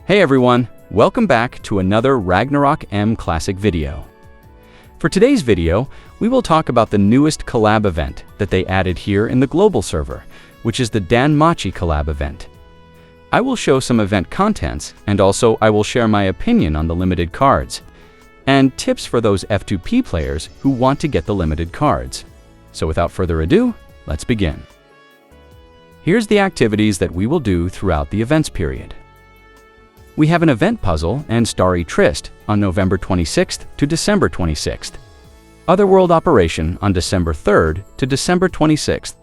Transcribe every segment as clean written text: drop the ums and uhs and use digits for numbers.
Hey everyone, welcome back to another Ragnarok M classic video. For today's video, we will talk about the newest collab event that they added here in the global server, which is the Danmachi collab event. I will show some event contents, and also I will share my opinion on the limited cards, and tips for those F2P players who want to get the limited cards. So without further ado, let's begin. Here's the activities that we will do throughout the events period. We have an event puzzle and Starry Tryst on November 26th to December 26th. Otherworld Operation on December 3rd to December 26th.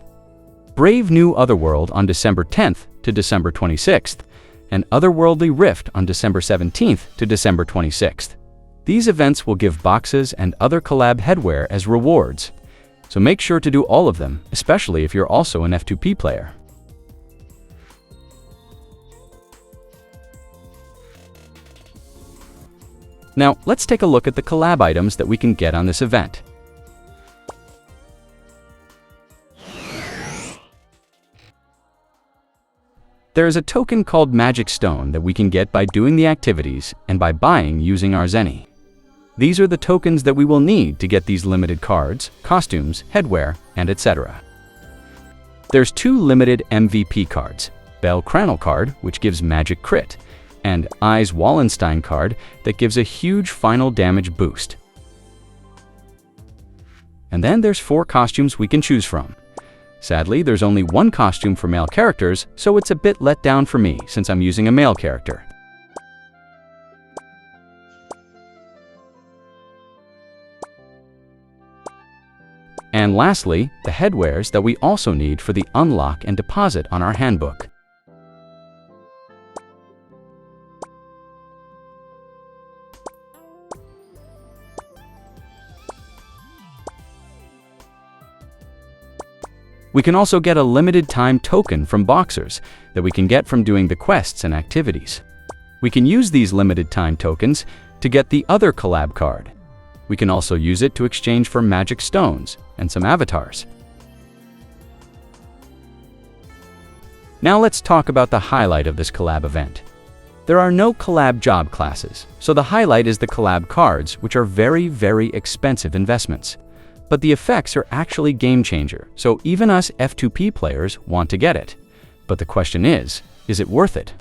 Brave New Otherworld on December 10th to December 26th. And Otherworldly Rift on December 17th to December 26th. These events will give boxes and other collab headwear as rewards. So make sure to do all of them, especially if you're also an F2P player. Now, let's take a look at the collab items that we can get on this event. There is a token called Magic Stone that we can get by doing the activities and by buying using our Zeny. These are the tokens that we will need to get these limited cards, costumes, headwear, and etc. There's two limited MVP cards, Bell Cranel card, which gives magic crit, and Eyes Wallenstein card that gives a huge final damage boost. And then there's 4 costumes we can choose from. Sadly, there's only one costume for male characters, so it's a bit let down for me since I'm using a male character. And lastly, the headwears that we also need for the unlock and deposit on our handbook. We can also get a limited time token from boxers that we can get from doing the quests and activities. We can use these limited time tokens to get the other collab card. We can also use it to exchange for magic stones and some avatars. Now let's talk about the highlight of this collab event. There are no collab job classes, so the highlight is the collab cards, which are very, very expensive investments. But the effects are actually game changer, so even us F2P players want to get it. But the question is it worth it?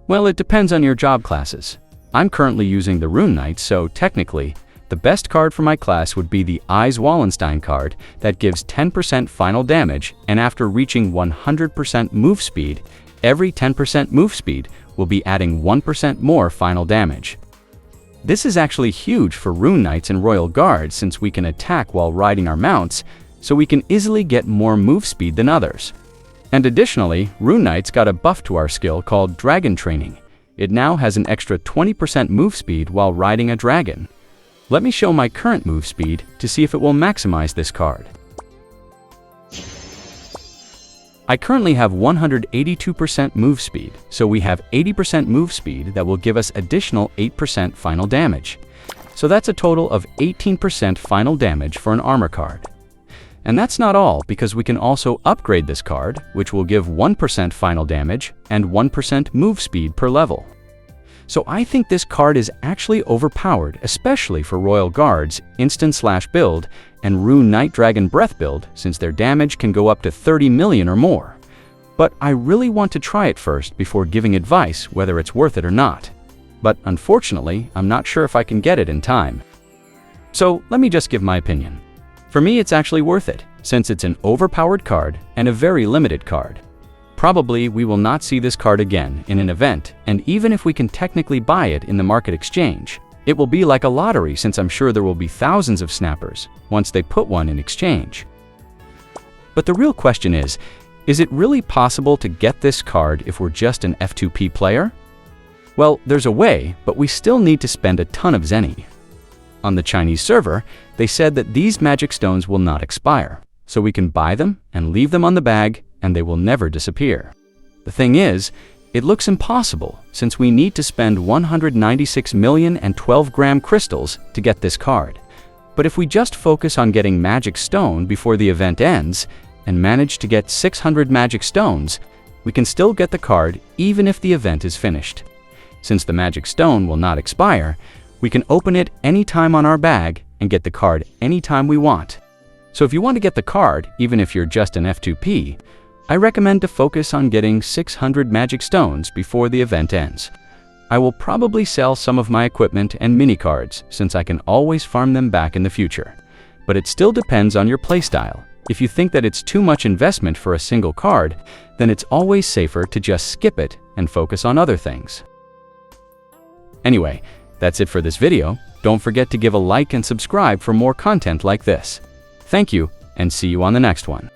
Well, it depends on your job classes. I'm currently using the Rune Knights, so technically, the best card for my class would be the Eyes Wallenstein card that gives 10% final damage, and after reaching 100% move speed, every 10% move speed will be adding 1% more final damage. This is actually huge for Rune Knights and Royal Guards since we can attack while riding our mounts, so we can easily get more move speed than others. And additionally, Rune Knights got a buff to our skill called Dragon Training. It now has an extra 20% move speed while riding a dragon. Let me show my current move speed to see if it will maximize this card. I currently have 182% move speed, so we have 80% move speed that will give us additional 8% final damage. So that's a total of 18% final damage for an armor card. And that's not all, because we can also upgrade this card, which will give 1% final damage and 1% move speed per level. So I think this card is actually overpowered, especially for Royal Guards, instant/build, and Rune Knight Dragon Breath build, since their damage can go up to 30 million or more. But I really want to try it first before giving advice whether it's worth it or not. But unfortunately, I'm not sure if I can get it in time. So let me just give my opinion. For me, it's actually worth it, since it's an overpowered card and a very limited card. Probably we will not see this card again in an event, and even if we can technically buy it in the market exchange, it will be like a lottery since I'm sure there will be thousands of snappers once they put one in exchange. But the real question is it really possible to get this card if we're just an F2P player? Well, there's a way, but we still need to spend a ton of Zeny. On the Chinese server, they said that these magic stones will not expire, so we can buy them and leave them on the bag and they will never disappear. The thing is, it looks impossible since we need to spend 196 million and 12-gram crystals to get this card. But if we just focus on getting magic stone before the event ends and manage to get 600 magic stones, we can still get the card even if the event is finished. Since the magic stone will not expire, we can open it anytime on our bag and get the card anytime we want. So if you want to get the card, even if you're just an F2P, I recommend to focus on getting 600 magic stones before the event ends. I will probably sell some of my equipment and mini cards since I can always farm them back in the future. But it still depends on your playstyle. If you think that it's too much investment for a single card, then it's always safer to just skip it and focus on other things. Anyway, that's it for this video. Don't forget to give a like and subscribe for more content like this. Thank you, and see you on the next one.